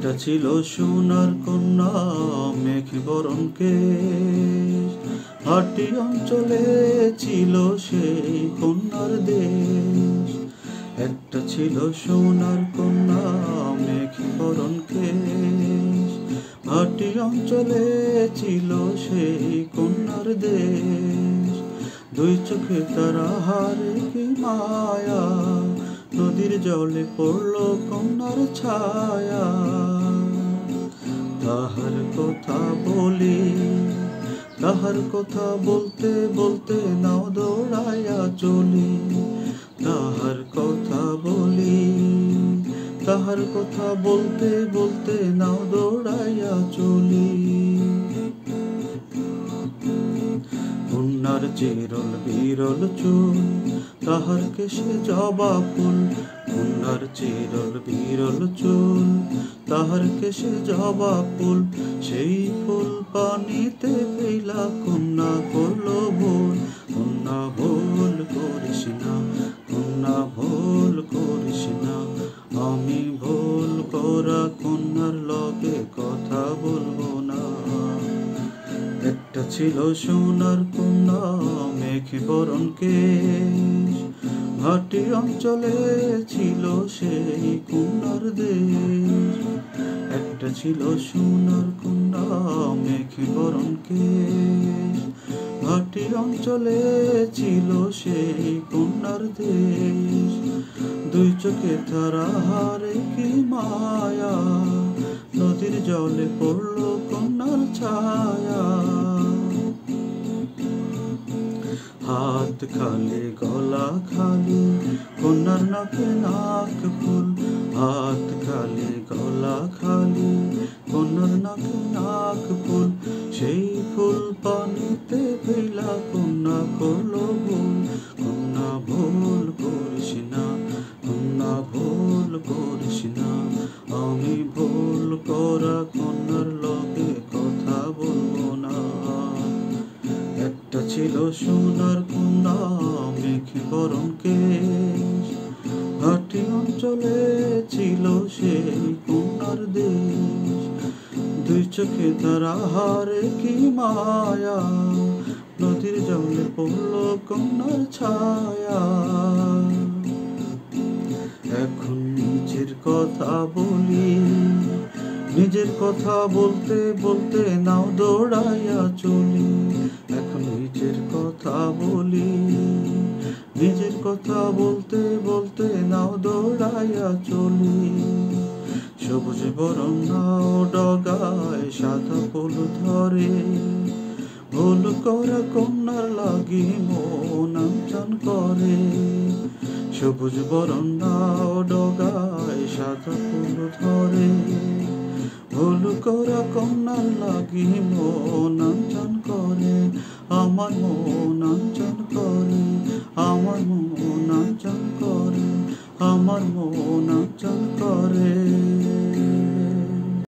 একটা ছিল সোনার কন্যা মেঘে বরণ কেশ, হাটি অঞ্চলে ছিল সেই কন্যার দেশ। একটা ছিল সোনার কন্যা মেঘে বরণ কেশ, হাটি অঞ্চলে ছিল সেই কন্যার দেশ। দুই চোখে তারা হারে কি মায়া, নদীর জলে পড়ল কন্যার ছায়া। তাহার কথা বলি, তাহার কথা বলতে বলতে নাও দৌড়াইয়া চলি। তাহার কথা বলি, তাহার কথা বলতে বলতে নাও দৌড়াইয়া চলি। কন্যার চিরল বিরল চুল, তাহার কেশে জবা ফুল। কন্যার চিরল বিরল চুল, তাহার কেশে জবা ফুল। সেই ফুল পানিতে ফেলা কন্যা করল ভুল। কন্যা ভুল করিস না, কন্যা ভুল করিস না। আমি ভুল করা কন্যার লগে কথা বলবো না। একটা ছিল সোনার কন্যা মেঘে বরণ কেশ, ভাটি অঞ্চলে ছিল সেই কন্যার দেশ। একটা ছিল সোনার কন্যা মেঘে বরণ কেশ, ভাটি অঞ্চলে ছিল সেই কন্যার দেশ। দুই চোখে তারা হারে কি মায়া, নদীর জলে পড়ল কন্যার ছায়া। হাত খালি গলা খালি, কন্যার নাকে নাক ফুল। হাত খালি গলা খালি, কন্যার নাকে নাক ফুল। সেই ফুল পানিতে ফেলা কন্যা করল ভুল। কন্যা ভুল করিস না, কন্যা ভুল করিস না। আমি ভুল করা কন্যার লগে কথা বলবো না। একটা ছিল সোনার কন্যা মেঘে বরণ কেশ, ভাটি অঞ্চলে ছিল সেই কন্যার দেশ। দুই চোখে তারা হারে কি মায়া, নদীর জলে পড়ল কন্যার ছায়া। এখন নিজের কথা বলি, নিজের কথা বলতে বলতে নাও দৌড়াইয়া চলি। এখন নিজের কথা বলি, নিজের কথা বলতে বলতে নাও দৌড়াইয়া চলি। সবুজ বরণ নাও ডগায় সাদা ফুল ধরে, ভুল করা কন্যার লাগি মন আমচান করে। সবুজ বরণ নাও ডগায় সাদা ফুল ধরে, ভুল করা কন্যার লাগি মন আমচান করে। আমার মন আমচান করে, আমার মন আমচান করে, আমার মন আমচান করে।